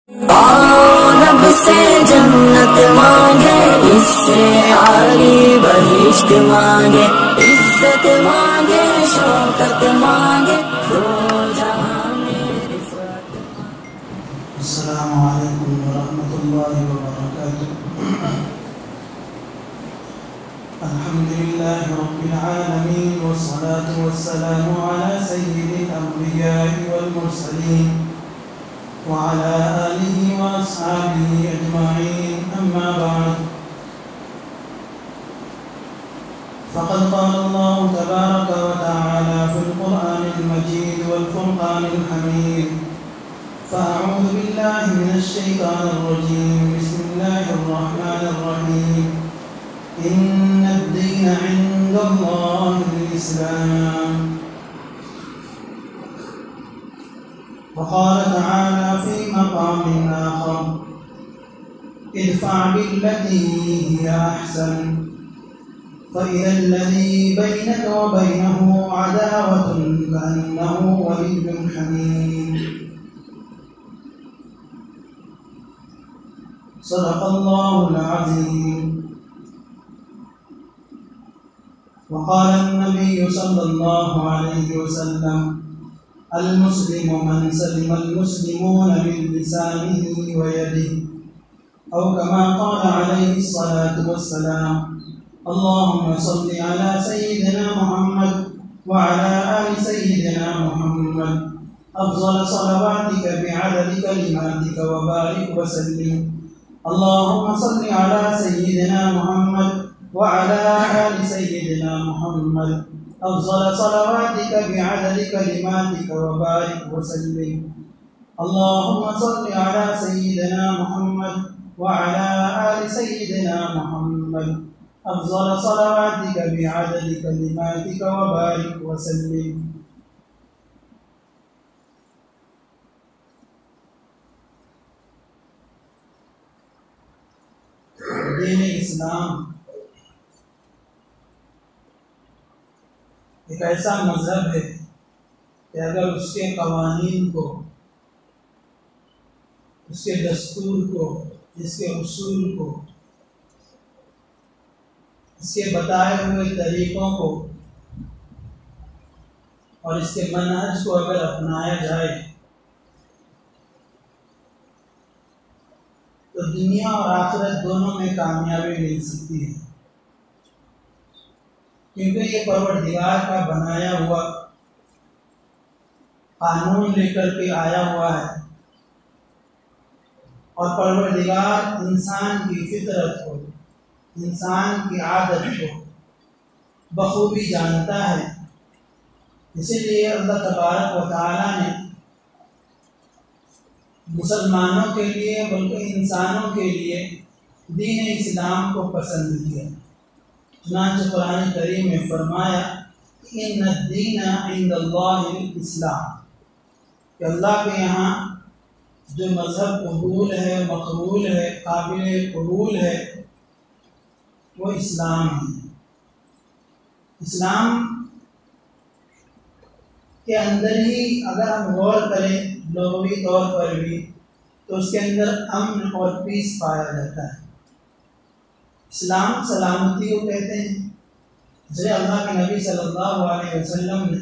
रब से जन्नत मांगे, इससे आली बहिश्त मांगे, इज्जत मांगे, शौकत मांगे, दो जहां में रिफ़त। अस्सलामु अलैकुम वरहमतुल्लाहि वबरकातुह। अल्हम्दुलिल्लाहि रब्बिल आलमीन वस्सलातु वस्सलामु अला सय्यिदिल अंबिया'i वल मुरसलीन व अला आलिहि व अस्हाबिहि अजमईन, अम्मा बअद। फ़क़द क़ाला अल्लाहु तबारक व तआला फ़िल क़ुरआनिल मजीद वल फ़ुरक़ानिल हमीद। फ़अऊज़ु बिल्लाहि मिनश शैतानिर रजीम। बिस्मिल्लाहिर रहमानिर रहीम। इन्नद-दीन इंदल्लाहिल इस्लाम। वक़ाल तआला फ़ी मक़ामिन आख़र, इदफ़अ बिल्लती हिया अहसन फ़इज़ल्लज़ी बैनक व बैनहु अदावतुन कअन्नहु वलिय्युन हमीम। सदक़ल्लाहुल अज़ीम। वक़ाल अन्नबिय्यु सल्लल्लाहु अलैहि वसल्लम, अल-मुस्लिमु मन सलिमल मुस्लिमूना मिन लिसानिही व यदिही, औ कमा क़ाल अलैहिस्सलातु वस्सलाम। अल्लाहुम्मा सल्लि अला सय्यिदिना मुहम्मद व अला आलि सय्यिदिना मुहम्मद, अफ़ज़ल सलवातिका बिअददि कलिमातिका व बारिक व सल्लिम। अल्लाहुम्मा सल्लि अला सय्यिदिना मुहम्मद व अला आलि सय्यिदिना मुहम्मद, अफ़ज़ल सलवातिका बिअददि कलिमातिका व बारिक व सल्लिम। अल्लाहुम्मा सल्लि अला सय्यिदिना मुहम्मद व अला आलि सय्यिदिना मुहम्मद, अफ़ज़ल सलवातिका बिअददि कलिमातिका व बारिक व सल्लिम। दीन इस्लाम एक ऐसा मज़हब है कि अगर उसके कवानीन को, उसके दस्तूर को, इसके उसूल को, इसके बताए हुए तरीक़ों को और इसके मनहज को अगर अपनाया जाए तो दुनिया और आखिरत दोनों में कामयाबी मिल सकती है, क्योंकि ये परवरदिगार का बनाया हुआ कानून लेकर के आया हुआ है और परवरदिगार इंसान की फितरत को, इंसान की आदत को बखूबी जानता है। इसीलिए अल्लाह तबारक व तआला ने मुसलमानों के लिए बल्कि इंसानों के लिए दीन इस्लाम को पसंद किया। चुनांचे कुरान करीम में फरमाया इन्नद-दीन इंदल्लाहिल इस्लाम, कि अल्लाह के यहाँ जो मज़हब कबूल है, मकबूल है, काबिल कबूल है, वो इस्लाम है। इस्लाम के अंदर ही अगर हम गौर करें लुग़वी तौर पर भी, तो उसके अंदर अमन और पीस पाया जाता है। इस्लाम सलामती को कहते हैं। जैसे अल्लाह के नबी सल्लल्लाहु अलैहि वसल्लम ने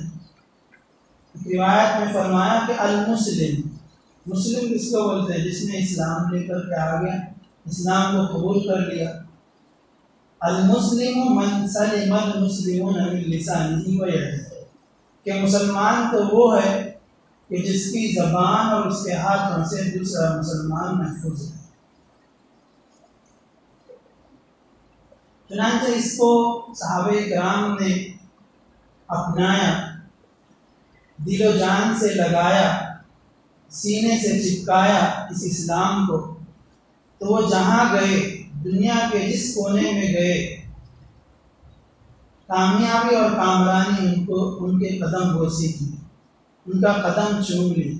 रिवायत में फरमाया कि अल-मुस्लिम, मुस्लिम किसको बोलते हैं? जिसने इस्लाम लेकर के आ गया, इस्लाम को कबूल कर लिया। अल-मुस्लिमु मन सलिमल मुस्लिमूना मिन लिसानिही व यदिही, कि मुसलमान तो वो है कि जिसकी ज़बान और उसके हाथों से दूसरा मुसलमान महफूज है। चुनांचे इसको सहाबे किराम ने अपनाया, दिलो जान से लगाया, सीने से चिपकाया इस इस्लाम को, तो वो जहाँ गए, दुनिया के जिस कोने में गए, कामयाबी और कामरानी उनको उनके कदम बोसी की, उनका कदम चूम ली।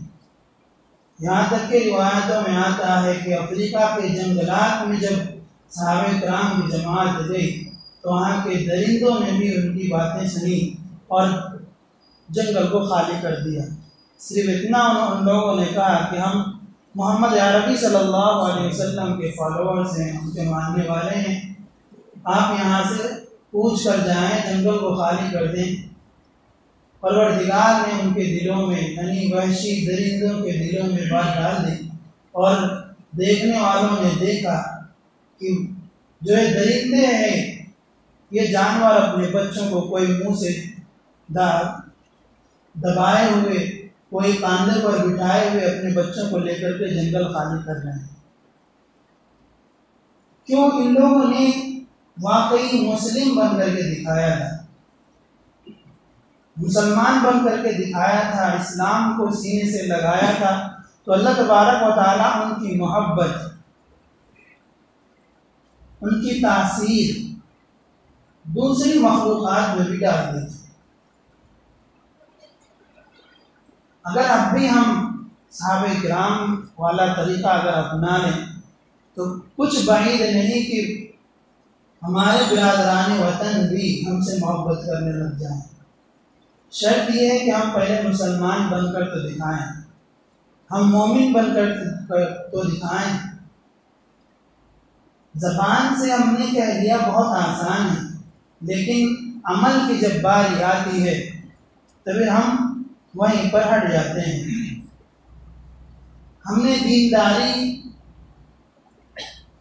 यहाँ तक कि रिवायतों में आता है कि अफ्रीका के जंगलात में जब सहाबे किराम की जमात गई तो वहाँ के दरिंदों ने भी उनकी बातें सुनी और जंगल को खाली कर दिया। सिर्फ इतना उन लोगों ने कहा कि हम मोहम्मद अरबी सल्लल्लाहु अलैहि वसल्लम के फॉलोअर्स हैं, उनके मानने वाले हैं, आप यहाँ से पूछ कर जाएं, जंगल को खाली कर दें। परवरदिगार ने उनके दिलों में यानी वहशी दरिंदों के दिलों में बात डाल दी और देखने वालों ने देखा कि जो ये दरिंदे हैं, ये जानवर अपने बच्चों को कोई मुंह से दबाए हुए, कोई कांधे पर बिठाए हुए अपने बच्चों को लेकर के जंगल खाली कर रहे हैं। क्यों? इन लोगों ने वाकई मुस्लिम बन करके दिखाया था, मुसलमान बन करके दिखाया था, इस्लाम को सीने से लगाया था, तो अल्लाह तबारक व तआला उनकी मोहब्बत, उनकी तासीर दूसरी मखलूक़ात में भी डाल दी। अगर अब भी हम साहबे किराम वाला तरीका अगर अपना लें तो कुछ बाइद नहीं कि हमारे बिरादरान वतन भी हमसे मोहब्बत करने लग जाएं। शर्त यह है कि हम पहले मुसलमान बनकर तो दिखाएं, हम मोमिन बनकर तो दिखाएं। ज़बान से हमने कह दिया बहुत आसान है, लेकिन अमल की जब बारी आती है तो फिर हम वहीं पर हट जाते हैं। हमने दीनदारी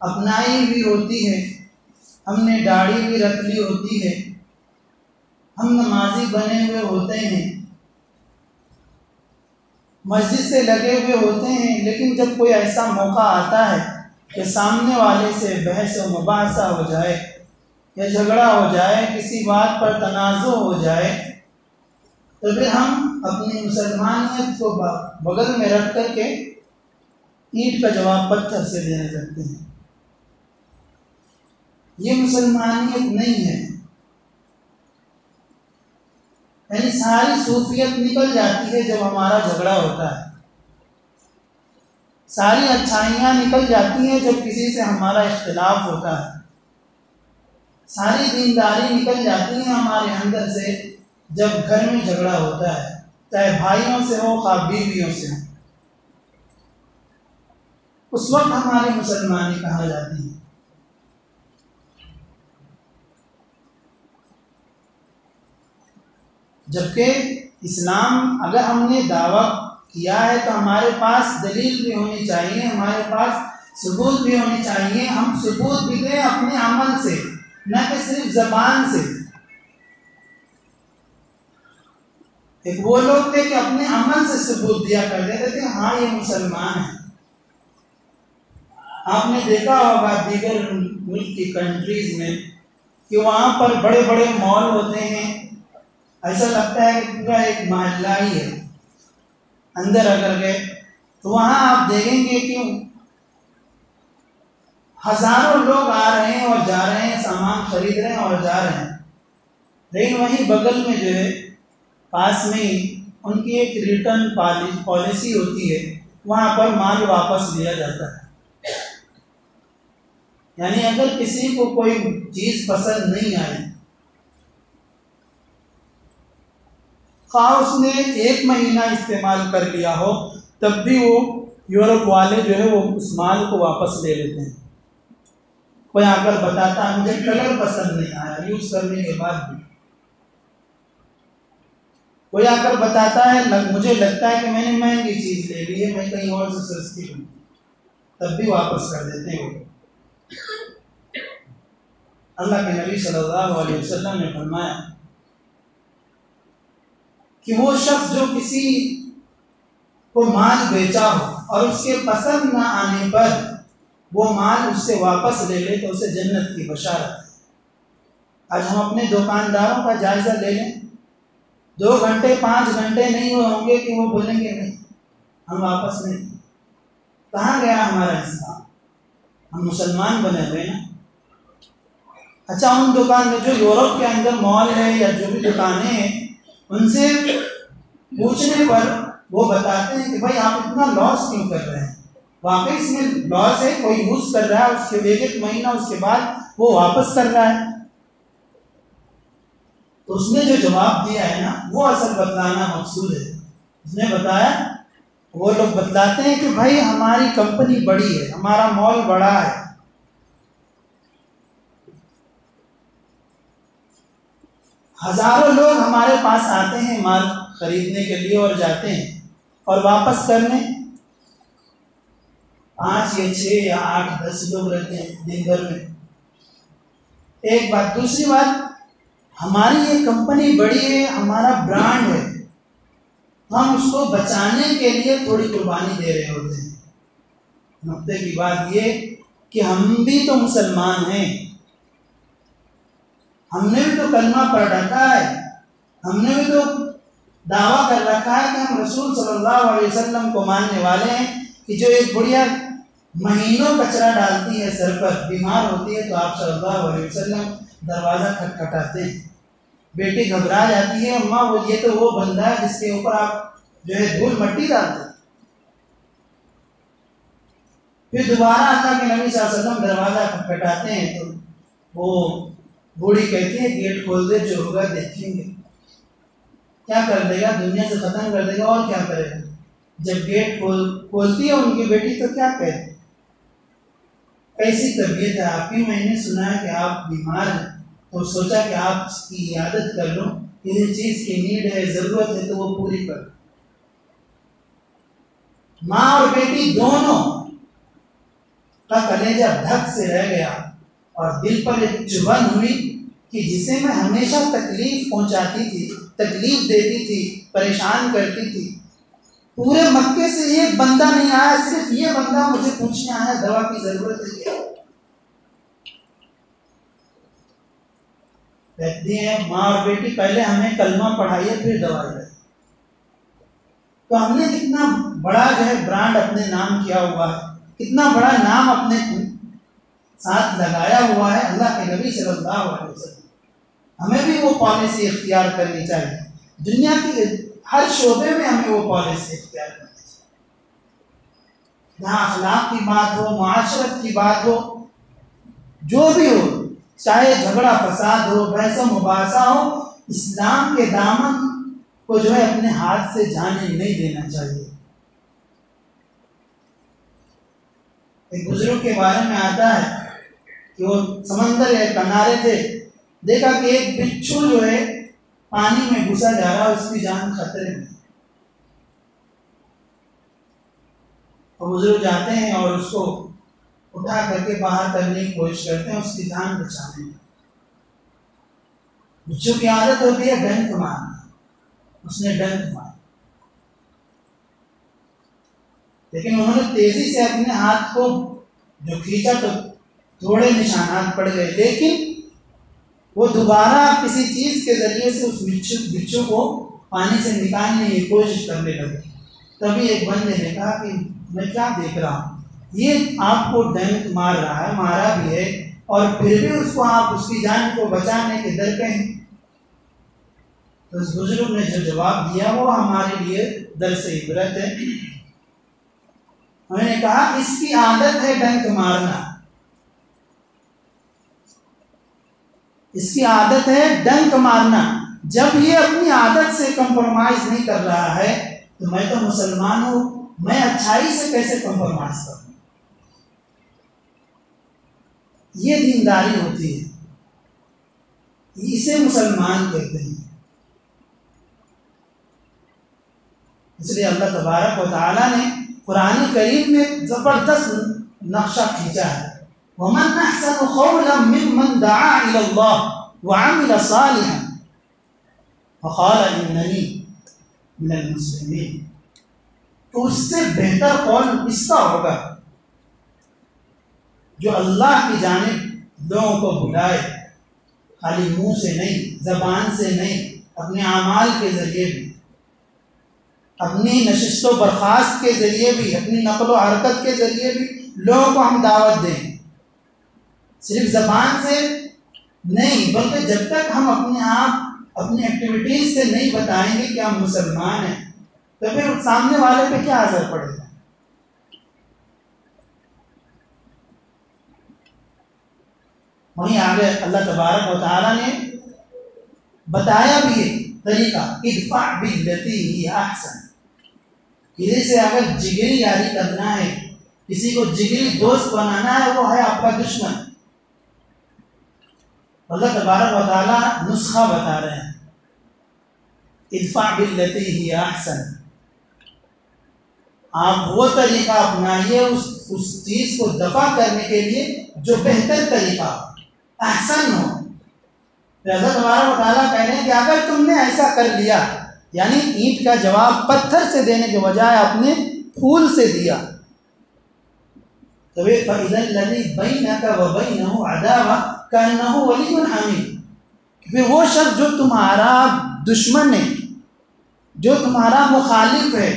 अपनाई भी होती है, हमने दाढ़ी भी रख ली होती है, हम नमाजी बने हुए होते हैं, मस्जिद से लगे हुए होते हैं, लेकिन जब कोई ऐसा मौका आता है कि सामने वाले से बहस व मुबाहसा हो जाए या झगड़ा हो जाए, किसी बात पर तनाज़ुर हो जाए, तो फिर हम अपनी मुसलमानियत को बगल में रख करके ईंट का जवाब पत्थर से देने लगते हैं। ये मुसलमानियत नहीं है। यानी सारी सूफियत निकल जाती है जब हमारा झगड़ा होता है, सारी अच्छाइयाँ निकल जाती हैं जब किसी से हमारा इख्तिलाफ होता है, सारी दीनदारी निकल जाती है हमारे अंदर से जब घर में झगड़ा होता है, चाहे भाइयों से हो खा बीवियों से हो। उस वक्त हमारी मुसलमानी कहाँ जाती है। जबकि इस्लाम अगर हमने दावा किया है तो हमारे पास दलील भी होनी चाहिए, हमारे पास सबूत भी होनी चाहिए। हम सबूत भी दें अपने अमल से, न कि सिर्फ जबान से। एक वो लोग थे कि अपने अमल से सबूत दिया करते थे कि हाँ ये मुसलमान है। आपने देखा होगा दीगर मुल्क की कंट्रीज में कि वहाँ पर बड़े बड़े मॉल होते हैं, ऐसा लगता है कि पूरा एक मोहल्ला ही है। अंदर अगर गए तो वहाँ आप देखेंगे कि हजारों लोग आ रहे हैं और जा रहे हैं, सामान खरीद रहे हैं और जा रहे हैं, लेकिन वहीं बगल में जो है पास में ही उनकी एक रिटर्न पॉलिसी होती है, वहाँ पर माल वापस लिया जाता है। यानी अगर किसी को कोई चीज़ पसंद नहीं आई, खा उसने 1 महीना इस्तेमाल कर लिया हो, तब भी वो यूरोप वाले जो है वो उस माल को वापस ले लेते हैं। कोई आकर बताता है मुझे कलर पसंद नहीं आया यूज करने के बाद भी, कोई आकर बताता है मुझे लगता है कि मैंने महंगी चीज ले ली है, मैं कहीं और से सस्ती लूं, तब भी वापस कर देते हैं वो। अल्लाह के नबी सल्लल्लाहु अलैहि वसल्लम ने फरमाया कि वो शख्स जो किसी को माल बेचा हो और उसके पसंद ना आने पर वो माल उससे वापस ले ले तो उसे जन्नत की बशारत है। आज हम अपने दुकानदारों का जायजा ले लें, 2 घंटे 5 घंटे नहीं हुए होंगे कि वो बोलेंगे नहीं हम वापस नहीं। कहाँ गया हमारा इस्लाम? हम मुसलमान बने हुए ना। अच्छा, उन दुकान में जो यूरोप के अंदर मॉल है या जो भी दुकानें हैं, उनसे पूछने पर वो बताते हैं कि भाई आप इतना लॉस क्यों कर रहे हैं? वाकई इसमें लॉस है, कोई यूज कर रहा है, उसके 1 महीना उसके बाद वो वापस कर रहा है। तो उसने जो जवाब दिया है ना, वो असल बतलाना मकसूद है। उसने बताया वो लोग बतलाते हैं कि भाई हमारी कंपनी बड़ी है, हमारा मॉल बड़ा है, हजारों लोग हमारे पास आते हैं माल खरीदने के लिए और जाते हैं, और वापस करने 5 या 6 या 8 10 लोग रहते हैं दिन भर में। एक बात। दूसरी बात, हमारी ये कंपनी बड़ी है, हमारा ब्रांड है, हम उसको बचाने के लिए थोड़ी कुर्बानी दे रहे होते हैं। नुक्ते की बात ये कि हम भी तो मुसलमान हैं, हमने भी तो कलमा पढ़ रखा है, हमने भी तो दावा कर रखा है कि हम रसूल सल्लल्लाहु अलैहि वसल्लम को मानने वाले हैं कि जो एक बुढ़िया महीनों कचरा डालती है सर पर, बीमार होती है, तो आप सल्लल्लाहु अलैहि वसल्लम दरवाज़ा खटखटाते हैं, बेटी घबरा जाती है, अम्मा वो ये तो वो बंदा है जिसके ऊपर आप जो है धूल मट्टी डालते। फिर दोबारा अल्लाह के नबी सल्लल्लाहु अलैहि वसल्लम दरवाज़ा खटखटाते हैं, तो वो बूढ़ी कहती है गेट खोल दे, जो होगा देखेंगे। क्या कर देगा? दुनिया से खत्म कर देगा, और क्या करेगा? जब गेट खोलती है उनकी बेटी तो क्या कहती, कैसी तबीयत है आपकी, मैंने सुना है कि आप बीमार हैं, तो सोचा कि आपकी इयादत कर लो, किसी चीज की नीड है, जरूरत है तो वो पूरी कर। माँ और बेटी दोनों का कलेजा धक से रह गया और दिल पर एक चुभन हुई कि जिसे मैं हमेशा तकलीफ पहुंचाती थी, तकलीफ देती थी, परेशान करती थी, पूरे मक्के से एक बंदा नहीं आया, सिर्फ ये बंदा मुझे पूछने आया दवा की जरूरत है क्या? कहती है माँ और बेटी पहले हमें कलमा पढ़ाइए फिर दवा दे। तो हमने कितना बड़ा जो है ब्रांड अपने नाम किया हुआ है, कितना बड़ा नाम अपने साथ लगाया हुआ है अल्लाह के नबी सल्लल्लाहु अलैहि वसल्लम। हमें भी वो पॉलिसी इख्तियार करनी चाहिए, दुनिया की हर शोबे में हमें वो पॉलिसी इख्तियार करनी चाहिए। जहाँ अखलाक की बात हो, मुआशरत की बात हो, जो भी हो, चाहे झगड़ा फसाद हो, बहस मुबासा हो, इस्लाम के दामन को जो है अपने हाथ से जाने नहीं देना चाहिए। एक बुजुर्ग के बारे में आता है कि वो समंदर के किनारे थे, देखा कि एक बिच्छू जो है पानी में घुसा जा रहा है, उसकी जान खतरे में। तो बुजुर्ग जाते हैं और उसको उठा करके बाहर करने की कोशिश करते हैं, उसकी जान बचाने में। बिच्छू की आदत होती है डंक मारना, उसने डंक मारा, लेकिन उन्होंने तेजी से अपने हाथ को जो खींचा तो थोड़े निशानात पड़ गए, लेकिन वो दोबारा किसी चीज के जरिए से उस बिच्छू को पानी से निकालने की कोशिश करने लगे। तभी एक बंदे ने कहा कि मैं क्या देख रहा हूँ, ये आपको डंक मार रहा है, मारा भी है, और फिर भी उसको आप उसकी जान को बचाने के दर पे हैं। तो उस बुजुर्ग ने जो जवाब दिया वो हमारे लिए दर्स इबरत है। मैंने कहा इसकी आदत है डंक मारना, इसकी आदत है डंक मारना। जब ये अपनी आदत से कंप्रोमाइज नहीं कर रहा है तो मैं तो मुसलमान हूं, मैं अच्छाई से कैसे कंप्रोमाइज करूं? ये दीनदारी होती है, इसे मुसलमान कहते हैं। इसलिए अल्लाह तबारक व तआला ने कुरान करीम में जबरदस्त नक्शा खींचा है, वमन अहसनु क़ौलन मिम्मन दआ इलल्लाह व अमिल सालिहन व क़ाल इन्ननी मिनल मुस्लिमीन। तो उससे बेहतर कौल इसका होगा जो अल्लाह की जानिब लोगों को बुलाए, खाली मुंह से नहीं, जबान से नहीं, अपने अमाल के जरिए भी, अपनी नशिस्तो बर्खास्त के जरिए भी, अपनी नकलो हरकत के जरिए भी लोगों को हम दावत दें। सिर्फ जबान से नहीं, बल्कि जब तक हम अपने आप अपनी एक्टिविटीज से नहीं बताएंगे कि हम मुसलमान हैं, तो फिर सामने वाले पे क्या असर पड़ेगा? वहीं आगे अल्लाह तबारक व तआला ने बताया भी है तरीका, इदफा बिल्लती ही अहसन, किसी से अगर जिगरी यारी करना है, किसी को जिगरी दोस्त बनाना है, वो है आपका दुश्मन। अल्लाह तबारक व तआला नुस्खा बता रहे हैं, इदफा बिल्लती हिय अहसन। आप वो तरीका अपनाइए उस चीज को दफा करने के लिए जो बेहतर तरीका अहसन हो। अल्लाह तबारक व तआला कह रहे हैं कि अगर तुमने ऐसा कर लिया, यानी ईंट का जवाब पत्थर से देने के बजाय आपने फूल से दिया, तो फिर वो शख्स जो तुम्हारा दुश्मन है, जो तुम्हारा मुखालिफ है,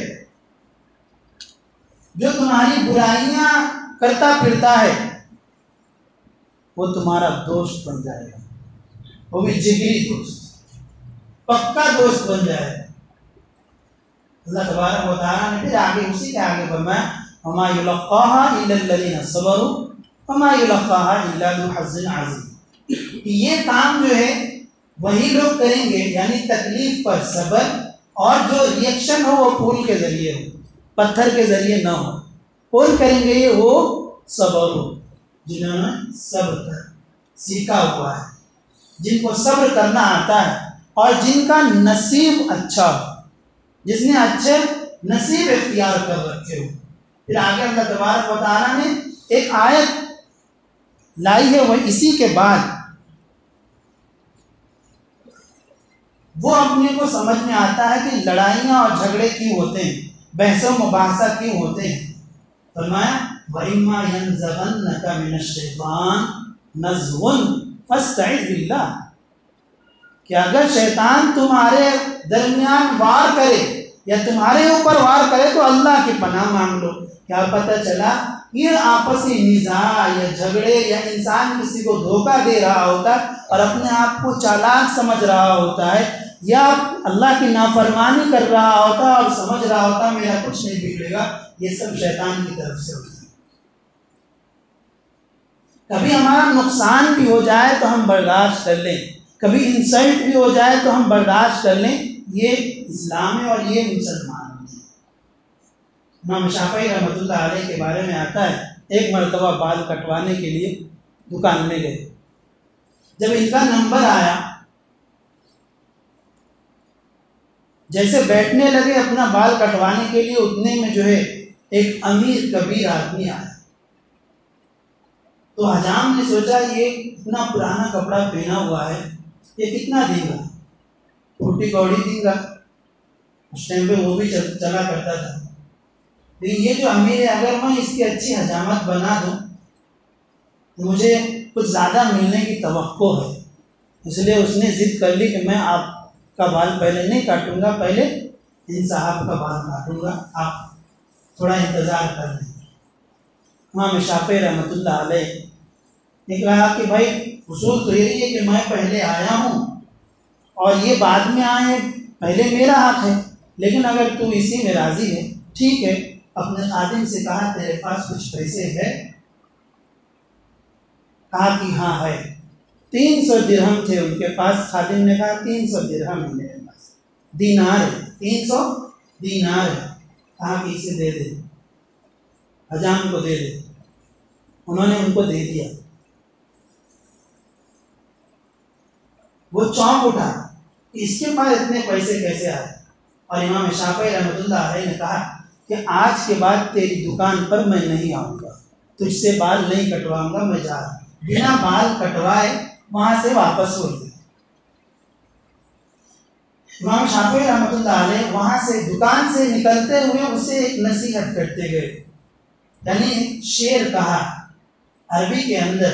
जो तुम्हारी बुराइयां करता फिरता है, वो तुम्हारा दोस्त बन जाएगा, वो भी जिगरी दोस्त, पक्का दोस्त बन जाएगा। अल्लाह तबारक व तआला ने फिर आगे उसी के आगे फरमाया, वमा युलक्काहा इल्ला लल्लज़ीना सबरू वमा युलक्काहा इल्ला ज़ू हज़्ज़िन अज़ीम। ये काम जो है वही लोग करेंगे, यानी तकलीफ पर सब्र, और जो रिएक्शन हो वो फूल के जरिए हो, पत्थर के जरिए ना हो। कौन करेंगे ये? वो सब्र हो, जिन्होंने सब्र सीखा हुआ है, जिनको सब्र करना आता है, और जिनका नसीब अच्छा हो, जिसने अच्छे नसीब इख्तियार कर रखे हो। फिर आगे अल्लाह तबारक व तआला ने एक आयत लाई है, वह इसी के बाद वो अपने को समझ में आता है कि लड़ाइयाँ और झगड़े क्यों होते हैं, बहसों मुबाहसा क्यों होते हैं। फरमाया वइम्मा यनज़गन्नका मिनश्शैतान नज़गुन फस्तइज़ बिल्लाह, कि अगर शैतान तुम्हारे दरमियान वार करे या तुम्हारे ऊपर वार करे तो अल्लाह की पनाह मांग लो। क्या पता चला ये आपसी निज़ा या झगड़े, या इंसान किसी को धोखा दे रहा होता है और अपने आप को चालाक समझ रहा होता है, या अल्लाह की नाफरमानी कर रहा होता है और समझ रहा होता है मेरा कुछ नहीं बिगड़ेगा, ये सब शैतान की तरफ से होता है। कभी हमारा नुकसान भी हो जाए तो हम बर्दाश्त कर लें, कभी इंसल्ट भी हो जाए तो हम बर्दाश्त कर लें, ये इस्लाम है और ये मुसलमान है। इमाम शाफई रहमतुल्लाह अलैह के बारे में आता है, एक मरतबा बाल कटवाने के लिए दुकान में गए। जब इनका नंबर आया, जैसे बैठने लगे अपना बाल कटवाने के लिए, उतने में जो है एक अमीर कबीर आदमी आया। तो हजाम ने सोचा ये इतना पुराना कपड़ा पहना हुआ है, ये कितना देगा, फूटी कौड़ी देगा। उस टाइम पे वो भी चला करता था। लेकिन ये जो अमीर है, अगर मैं इसकी अच्छी हजामत बना दूं तो मुझे कुछ ज़्यादा मिलने की तवक्को है। इसलिए उसने जिद कर ली कि मैं आपका बाल पहले नहीं काटूंगा, पहले इन साहब का बाल काटूंगा, आप थोड़ा इंतज़ार कर लें। इमाम शाफी रहमतुल्लाह अलैह ने कहा कि भाई उसूल तो यही है कि मैं पहले आया हूँ और ये बाद में आए, पहले मेरा हक है, लेकिन अगर तू इसी में राज़ी है ठीक है। अपने खादिम से कहा तेरे पास कुछ पैसे है? कहा कि हाँ है। 300 दिरहम थे उनके पास। खादिम ने कहा 300 दिरहम है मेरे पास, दीनार है, 300 दीनार है। कहा कि इसे दे दे, हजाम को दे दे। उन्होंने उनको दे दिया। वो चौंक उठा, इसके पास इतने पैसे कैसे आए? और इमाम शाफी रहमतुल्लाह अलैह ने कहा कि आज के बाद तेरी दुकान पर मैं नहीं आऊँगा, तुझसे बाल नहीं कटवाऊंगा, मैं जा रहा हूँ। बिना बाल कटवाए वहाँ से वापस हो गए। इमाम शाफी रहमतुल्लाह अलैह वहाँ से दुकान से निकलते हुए उसे एक नसीहत करते गए, यानी शेर कहा अरबी के अंदर।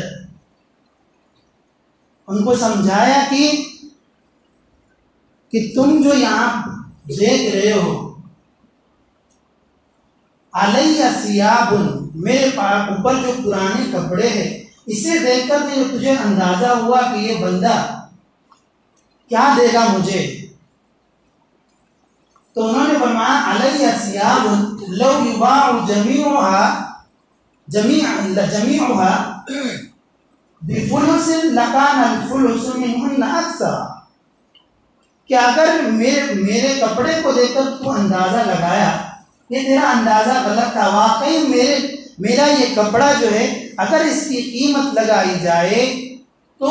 उनको समझाया कि तुम जो यहाँ देख रहे हो, अलैया सियाबुन, मेरे पास ऊपर जो पुराने कपड़े हैं, इसे देखकर तुझे अंदाजा हुआ कि ये बंदा क्या देगा मुझे। तो उन्होंने फरमाया अलैया सियाबुन लौ युबाउ जमीउहा बिफुलुसिन लकान अलफुलुसु मिनहुन्ना अक्सर, कि अगर मेरे कपड़े को देखकर तू अंदाजा लगाया ये तेरा अंदाज़ा गलत था, वाकई मेरा ये कपड़ा जो है अगर इसकी कीमत लगाई जाए तो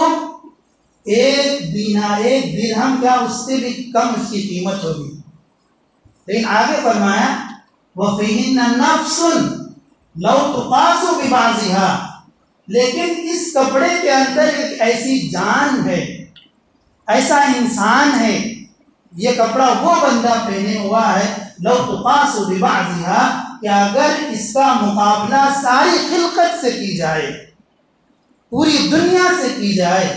एक दीनार, एक दिरहम, क्या उससे भी कम उसकी कीमत होगी। लेकिन आगे फरमाया वफ़ीहिन्ना नफ्सुन लौ तुक़ासु बिबाज़िहा, लेकिन इस कपड़े के अंदर एक ऐसी जान है, ऐसा इंसान है, ये कपड़ा वो बंदा पहने हुआ है लौ तुक़ासु बिबाज़िहा, कि अगर इसका मुकाबला सारी खिलकत से की जाए, पूरी दुनिया से की जाए,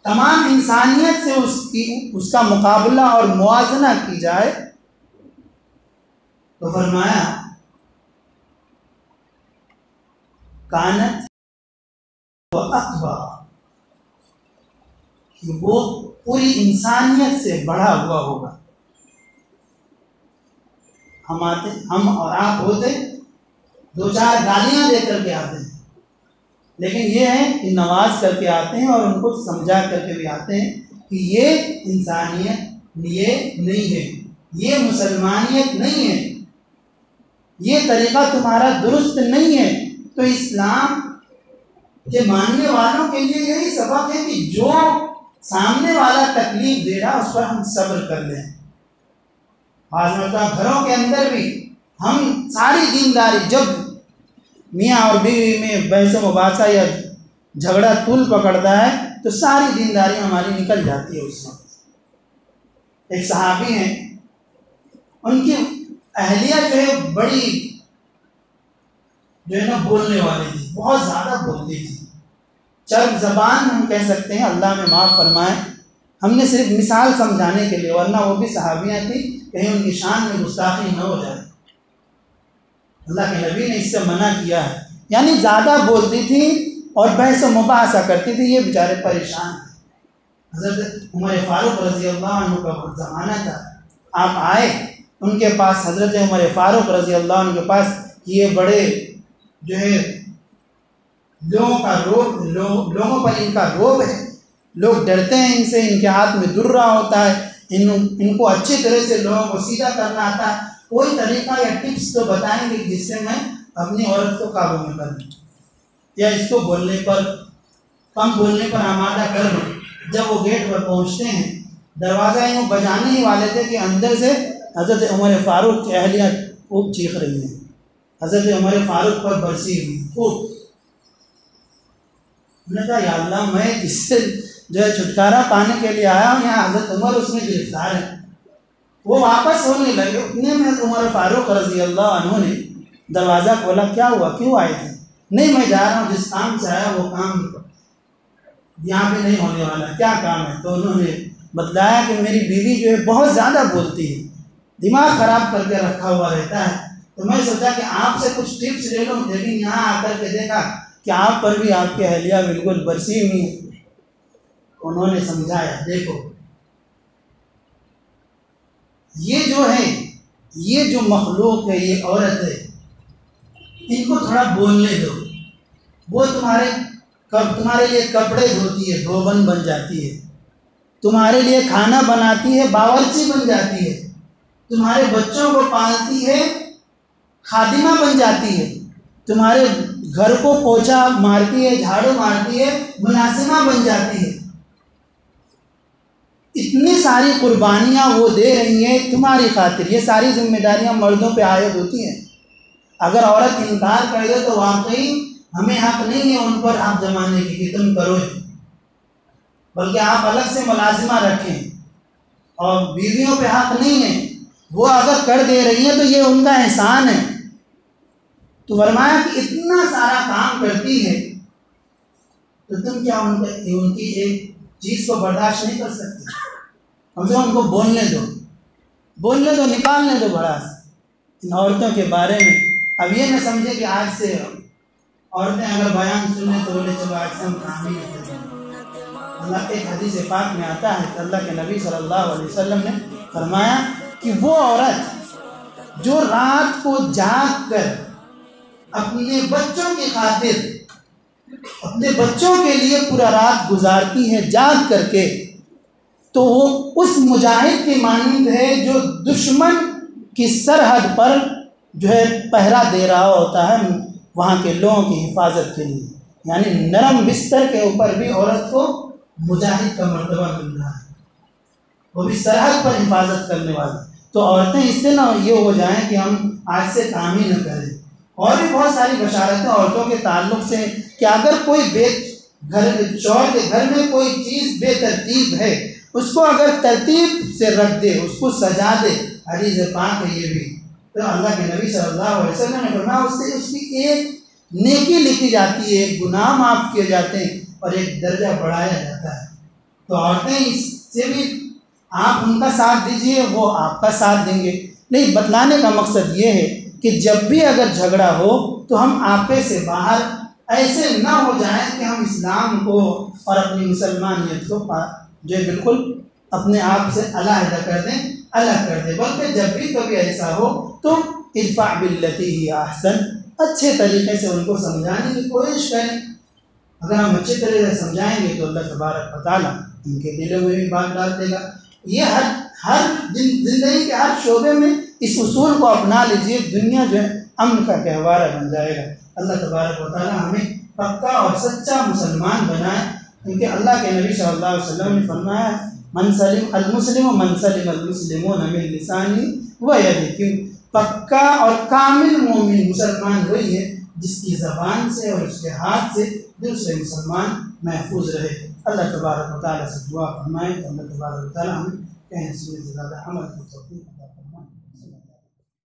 तमाम इंसानियत से उसका मुकाबला और मुआजना की जाए, तो फरमाया कानत व अकबा, कि वो पूरी इंसानियत से बढ़ा हुआ होगा। हम और आप होते दो चार गालियां दे करके आते हैं, लेकिन ये है कि नवाज करके आते हैं और उनको समझा करके भी आते हैं कि ये इंसानियत ये नहीं है, ये मुसलमानियत नहीं है, ये तरीक़ा तुम्हारा दुरुस्त नहीं है। तो इस्लाम के मानने वालों के लिए यही सबक है कि जो सामने वाला तकलीफ दे रहा उस पर हम सब्र कर लें। आज मतलब घरों के अंदर भी हम सारी दीनदारी, जब मियाँ और बीवी में बहस मुबासा या झगड़ा तूल पकड़ता है तो सारी दीनदारी हमारी निकल जाती है उस वक्त। एक सहाबी हैं, उनकी अहलिया जो है बड़ी जो है ना बोलने वाली थी, बहुत ज़्यादा बोलती थी, चर्ब ज़बान हम कह सकते हैं, अल्लाह में माफ़ फरमाए। हमने सिर्फ मिसाल समझाने के लिए, वरना वो भी सहाबियाँ थी, कहीं उनकी शान में गुस्ताखी न हो जाए। अल्लाह के नबी ने इससे मना किया है, यानी ज़्यादा बोलती थी और बहस व मुबाहसा करती थी, ये बेचारे परेशान थे। हज़रत उमर फ़ारूक रज़ी अल्लाह अन्हु का ज़माना था, आप आए उनके पास, हज़रत उमर फ़ारूक रज़ी अल्लाह अन्हु के पास, ये बड़े जो है लोगों पर इनका रोब है, लोग डरते हैं इनसे, इनके हाथ में दुर्रा होता है, इनको अच्छी तरह से लोगों को सीधा करना आता है, कोई तरीका या टिप्स तो बताएंगे जिससे मैं अपनी औरत को काबू में कर लूँ या इसको बोलने पर, कम बोलने पर आमादा कर लूँ। जब वो गेट पर पहुँचते हैं, दरवाज़ा यूँ बजाने ही वाले थे कि अंदर से हज़रत उमर फ़ारूक की अहलिया खूब चीख रही हैं, हज़रत उमर फ़ारूक पर बरसी हुई खूब। उन्होंने कहा या अल्लाह, मैं जिससे जो है छुटकारा पाने के लिए आया हूँ, यहाँ हज़रत उमर उसमें गिरफ्तार है। वो वापस होने लगे, उतने में उमर फ़ारूक रज़ी अल्लाह अन्हु ने दरवाज़ा खोला, क्या हुआ, क्यों आए थे? नहीं, मैं जा रहा हूँ, जिस काम से आया वो काम यहाँ पे नहीं होने वाला, क्या काम है? तो उन्होंने बतलाया कि मेरी बीवी जो है बहुत ज़्यादा बोलती है, दिमाग ख़राब करके रखा हुआ रहता है, तो मैं सोचा कि आपसे कुछ टिप्स ले लूँ। लेकिन यहाँ आकर के देखा कि आप पर भी आपकी अहलिया बिल्कुल बरसी हुई है। उन्होंने समझाया, देखो ये जो है, ये जो मखलूक है, ये औरत है, इनको थोड़ा बोलने दो, वो तुम्हारे लिए कपड़े धोती है, धोबन बन जाती है, तुम्हारे लिए खाना बनाती है, बावर्ची बन जाती है, तुम्हारे बच्चों को पालती है, खादिमा बन जाती है, तुम्हारे घर को पोछा मारती है, झाड़ू मारती है, मुनासिमा बन जाती है। इतनी सारी कुर्बानियाँ वो दे रही हैं तुम्हारी खातिर। ये सारी जिम्मेदारियाँ मर्दों पे आयद होती हैं। अगर औरत इनकार कर दे तो वाकई हमें हक नहीं है उन पर हक जमाने की कि तुम करो, बल्कि आप अलग से मुलाजिमा रखें। और बीवियों पे हक नहीं है, वो अगर कर दे रही है तो ये उनका एहसान है। तो फरमाया कि इतना सारा काम करती है तो तुम क्या उनकी एक चीज़ को बर्दाश्त नहीं कर सकते? कम से कम उनको बोलने दो, निकालने दो बड़ा इन औरतों के बारे में। अब ये न समझे कि आज से औरतें अगर बयान सुने तो बोले चलो आज से हम काम ही नहीं करेंगे। अल्लाह एक हदीस पाक में आता है, अल्लाह के नबी सल्लल्लाहु अलैहि वसल्लम ने फरमाया कि वो औरत जो रात को जाग कर अपने बच्चों की खातिर, अपने बच्चों के लिए पूरा रात गुजारती है जाग करके, तो वो उस मुजाहिद की मानंद है जो दुश्मन की सरहद पर जो है पहरा दे रहा होता है वहाँ के लोगों की हिफाजत के लिए। यानी नरम बिस्तर के ऊपर भी औरत को मुजाहिद का मर्तबा मिल रहा है, वो भी सरहद पर हिफाजत करने वाली। तो औरतें इससे ना ये हो जाएं कि हम आज से काम ही न करें। और भी बहुत सारी बशारतें औरतों के ताल्लुक से कि अगर कोई चौर के घर में कोई चीज़ बेतरतीब है, उसको अगर तरतीब से रख दे, उसको सजा दे, हदीस पाक है ये भी, तो अल्लाह के नबी सल्लल्लाहु अलैहि वसल्लम ने फरमाया उससे उसकी एक नेकी लिखी जाती है, एक गुनाह माफ़ किए जाते हैं और एक दर्जा बढ़ाया जाता है। तो औरतें इससे भी आप उनका साथ दीजिए, वो आपका साथ देंगे। नहीं, बतलाने का मकसद ये है कि जब भी अगर झगड़ा हो तो हम आपे से बाहर ऐसे ना हो जाएं कि हम इस्लाम को और अपनी मुसलमानियत को जो बिल्कुल अपने आप से अलग कर दें, बल्कि जब भी कभी ऐसा हो तो इरफा बिल्लती ही अहसन, अच्छे तरीके से उनको समझाने की कोशिश करें। अगर हम अच्छे तरीके से समझाएंगे तो अल्लाह तबारक व तआला उनके दिलों में भी बात डाल देगा। ये हर जिंदगी के हर शोबे में इस उसूल को अपना लीजिए, दुनिया जो है अमन का गहवारा बन जाएगा। अल्लाह तबारक व तआला हमें पक्का और सच्चा मुसलमान बनाए, क्योंकि अल्लाह के नबी सल्लल्लाहु अलैहि वसल्लम ने फरमाया मन सलिम अल मुस्लिमून मिन लिसानी व यदिही, पक्का और कामिल मोमिन मुसलमान वही है जिसकी ज़बान से और उसके हाथ से दूसरे मुसलमान महफूज रहे। अल्लाह तबारक व तआला से दुआ फरमाए, अल्लाह तबारक व तआला हमें कहने से ज़्यादा अमल की तौफीक